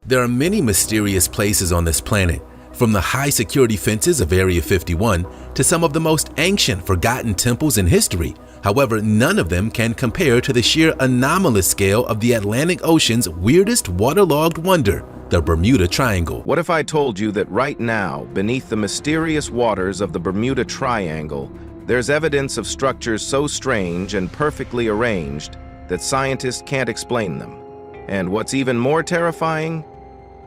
There are many mysterious places on this planet, from the high security fences of Area 51 to some of the most ancient forgotten temples in history. However, none of them can compare to the sheer anomalous scale of the Atlantic Ocean's weirdest waterlogged wonder, the Bermuda Triangle. What if I told you that right now, beneath the mysterious waters of the Bermuda Triangle, there's evidence of structures so strange and perfectly arranged that scientists can't explain them? And what's even more terrifying?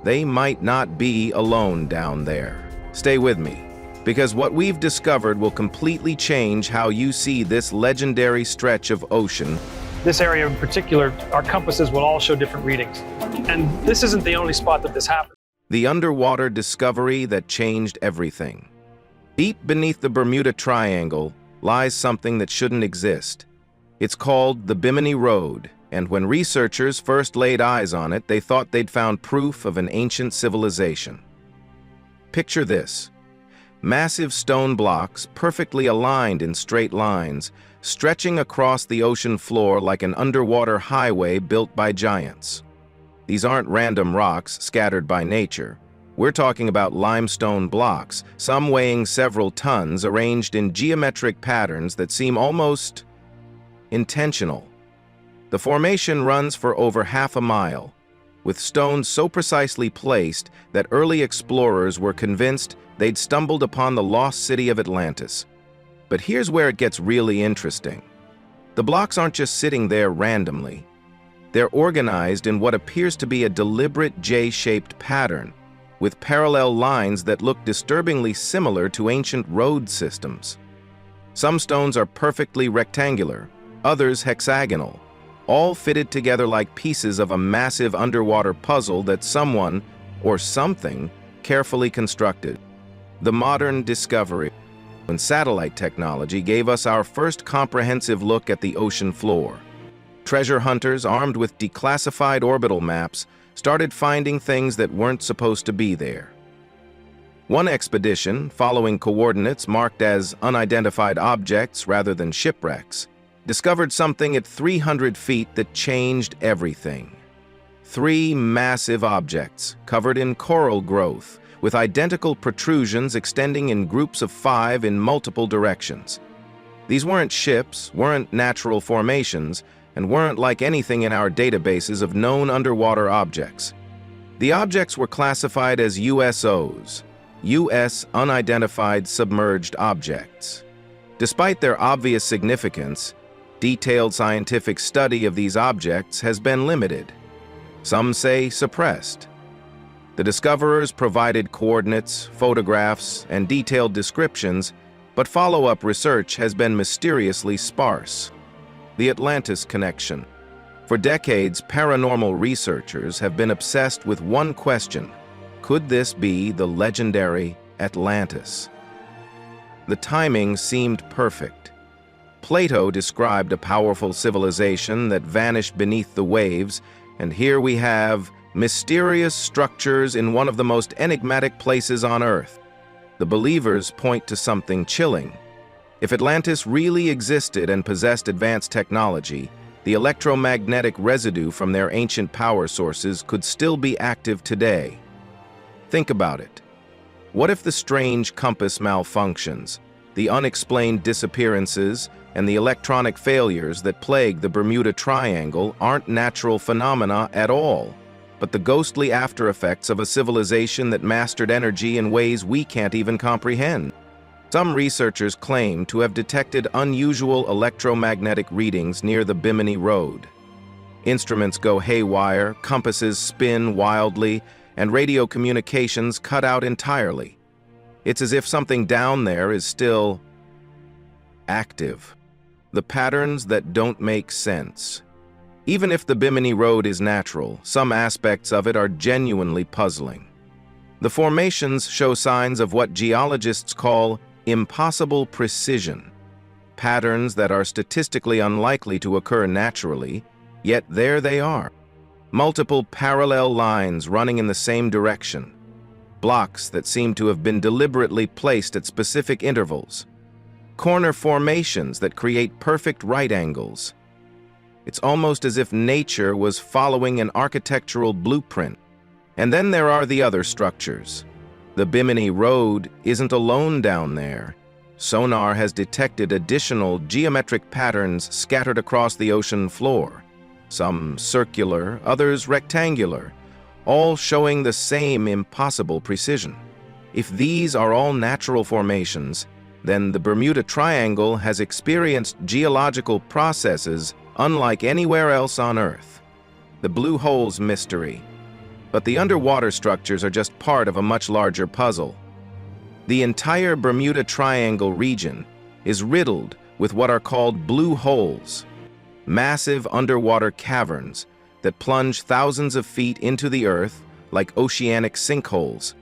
They might not be alone down there. Stay with me, because what we've discovered will completely change how you see this legendary stretch of ocean. This area in particular, our compasses will all show different readings. And this isn't the only spot that this happened. The underwater discovery that changed everything. Deep beneath the Bermuda Triangle lies something that shouldn't exist. It's called the Bimini Road, and when researchers first laid eyes on it, they thought they'd found proof of an ancient civilization. Picture this. Massive stone blocks, perfectly aligned in straight lines, stretching across the ocean floor like an underwater highway built by giants. These aren't random rocks scattered by nature. We're talking about limestone blocks, some weighing several tons, arranged in geometric patterns that seem almost intentional. The formation runs for over half a mile, with stones so precisely placed that early explorers were convinced they'd stumbled upon the lost city of Atlantis. But here's where it gets really interesting. The blocks aren't just sitting there randomly. They're organized in what appears to be a deliberate J-shaped pattern, with parallel lines that look disturbingly similar to ancient road systems. Some stones are perfectly rectangular, others hexagonal, all fitted together like pieces of a massive underwater puzzle that someone, or something, carefully constructed. The modern discovery and satellite technology gave us our first comprehensive look at the ocean floor. Treasure hunters, armed with declassified orbital maps, started finding things that weren't supposed to be there. One expedition, following coordinates marked as unidentified objects rather than shipwrecks, discovered something at 300 feet that changed everything. 3 massive objects covered in coral growth, with identical protrusions extending in groups of 5 in multiple directions. These weren't ships, weren't natural formations, and weren't like anything in our databases of known underwater objects. The objects were classified as USOs, U.S. Unidentified Submerged Objects. Despite their obvious significance, detailed scientific study of these objects has been limited. Some say suppressed. The discoverers provided coordinates, photographs, and detailed descriptions, but follow-up research has been mysteriously sparse. The Atlantis connection. For decades, paranormal researchers have been obsessed with one question: could this be the legendary Atlantis? The timing seemed perfect. Plato described a powerful civilization that vanished beneath the waves, and here we have mysterious structures in one of the most enigmatic places on Earth. The believers point to something chilling. If Atlantis really existed and possessed advanced technology, the electromagnetic residue from their ancient power sources could still be active today. Think about it. What if the strange compass malfunctions, the unexplained disappearances, and the electronic failures that plague the Bermuda Triangle aren't natural phenomena at all, but the ghostly aftereffects of a civilization that mastered energy in ways we can't even comprehend? Some researchers claim to have detected unusual electromagnetic readings near the Bimini Road. Instruments go haywire, compasses spin wildly, and radio communications cut out entirely. It's as if something down there is still active. The patterns that don't make sense. Even if the Bimini Road is natural, some aspects of it are genuinely puzzling. The formations show signs of what geologists call impossible precision, patterns that are statistically unlikely to occur naturally, yet there they are. Multiple parallel lines running in the same direction, blocks that seem to have been deliberately placed at specific intervals, corner formations that create perfect right angles. It's almost as if nature was following an architectural blueprint. And then there are the other structures. The Bimini Road isn't alone down there. Sonar has detected additional geometric patterns scattered across the ocean floor, some circular, others rectangular, all showing the same impossible precision. If these are all natural formations, then the Bermuda Triangle has experienced geological processes unlike anywhere else on Earth. The blue hole's mystery. But the underwater structures are just part of a much larger puzzle. The entire Bermuda Triangle region is riddled with what are called blue holes, massive underwater caverns that plunge thousands of feet into the Earth like oceanic sinkholes.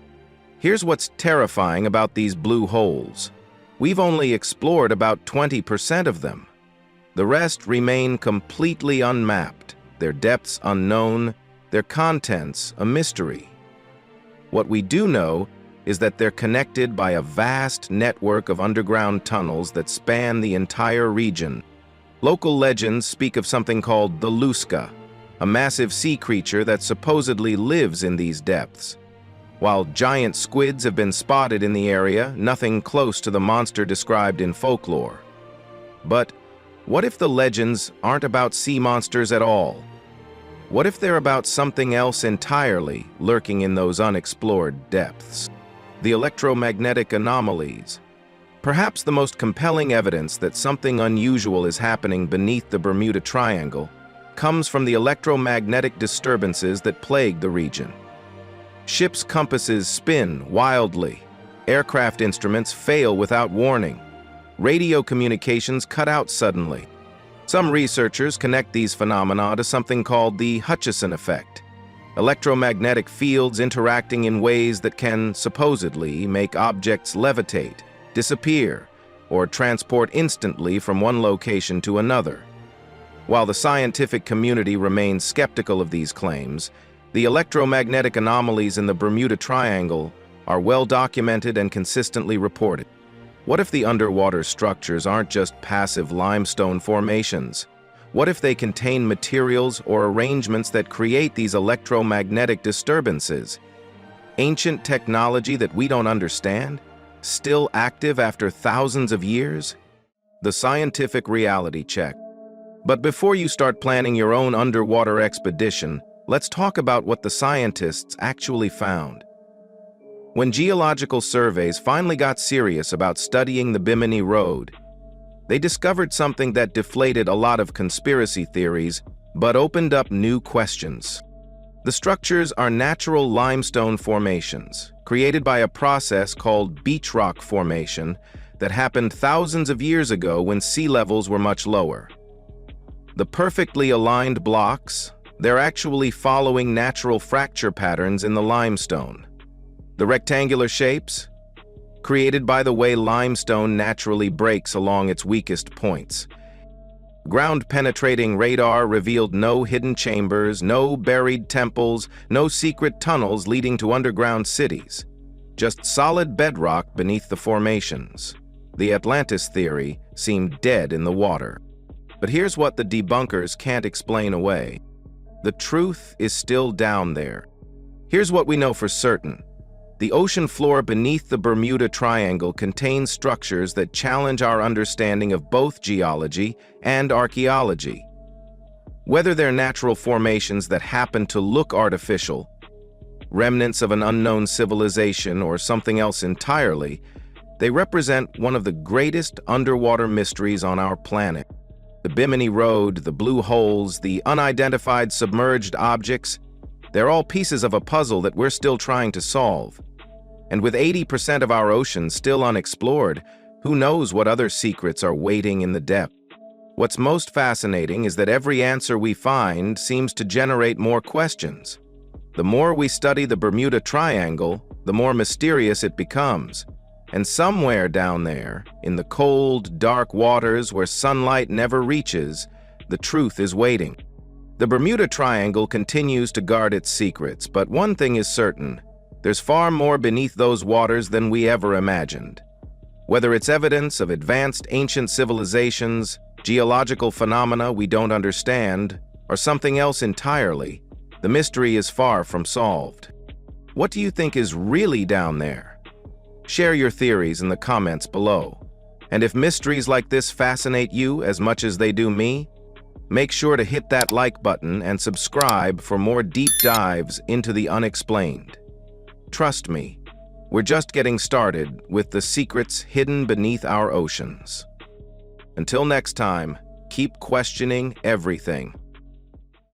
Here's what's terrifying about these blue holes. We've only explored about 20% of them. The rest remain completely unmapped, their depths unknown, their contents a mystery. What we do know is that they're connected by a vast network of underground tunnels that span the entire region. Local legends speak of something called the Lusca, a massive sea creature that supposedly lives in these depths. While giant squids have been spotted in the area, nothing close to the monster described in folklore. But what if the legends aren't about sea monsters at all? What if they're about something else entirely lurking in those unexplored depths? The electromagnetic anomalies. Perhaps the most compelling evidence that something unusual is happening beneath the Bermuda Triangle comes from the electromagnetic disturbances that plague the region. Ships' compasses spin wildly. Aircraft instruments fail without warning. Radio communications cut out suddenly. Some researchers connect these phenomena to something called the Hutchison effect. Electromagnetic fields interacting in ways that can supposedly make objects levitate, disappear, or transport instantly from one location to another. While the scientific community remains skeptical of these claims, the electromagnetic anomalies in the Bermuda Triangle are well documented and consistently reported. What if the underwater structures aren't just passive limestone formations? What if they contain materials or arrangements that create these electromagnetic disturbances? Ancient technology that we don't understand? Still active after thousands of years? The scientific reality check. But before you start planning your own underwater expedition, let's talk about what the scientists actually found. When geological surveys finally got serious about studying the Bimini Road, they discovered something that deflated a lot of conspiracy theories, but opened up new questions. The structures are natural limestone formations, created by a process called beach rock formation that happened thousands of years ago when sea levels were much lower. The perfectly aligned blocks, they're actually following natural fracture patterns in the limestone. The rectangular shapes, created by the way limestone naturally breaks along its weakest points. Ground-penetrating radar revealed no hidden chambers, no buried temples, no secret tunnels leading to underground cities. Just solid bedrock beneath the formations. The Atlantis theory seemed dead in the water. But here's what the debunkers can't explain away. The truth is still down there. Here's what we know for certain. The ocean floor beneath the Bermuda Triangle contains structures that challenge our understanding of both geology and archaeology. Whether they're natural formations that happen to look artificial, remnants of an unknown civilization, or something else entirely, they represent one of the greatest underwater mysteries on our planet. The Bimini Road, the blue holes, the unidentified submerged objects, they're all pieces of a puzzle that we're still trying to solve. And with 80% of our oceans still unexplored, who knows what other secrets are waiting in the depth? What's most fascinating is that every answer we find seems to generate more questions. The more we study the Bermuda Triangle, the more mysterious it becomes. And somewhere down there, in the cold, dark waters where sunlight never reaches, the truth is waiting. The Bermuda Triangle continues to guard its secrets, but one thing is certain. There's far more beneath those waters than we ever imagined. Whether it's evidence of advanced ancient civilizations, geological phenomena we don't understand, or something else entirely, the mystery is far from solved. What do you think is really down there? Share your theories in the comments below. And if mysteries like this fascinate you as much as they do me, make sure to hit that like button and subscribe for more deep dives into the unexplained. Trust me, we're just getting started with the secrets hidden beneath our oceans. Until next time, keep questioning everything.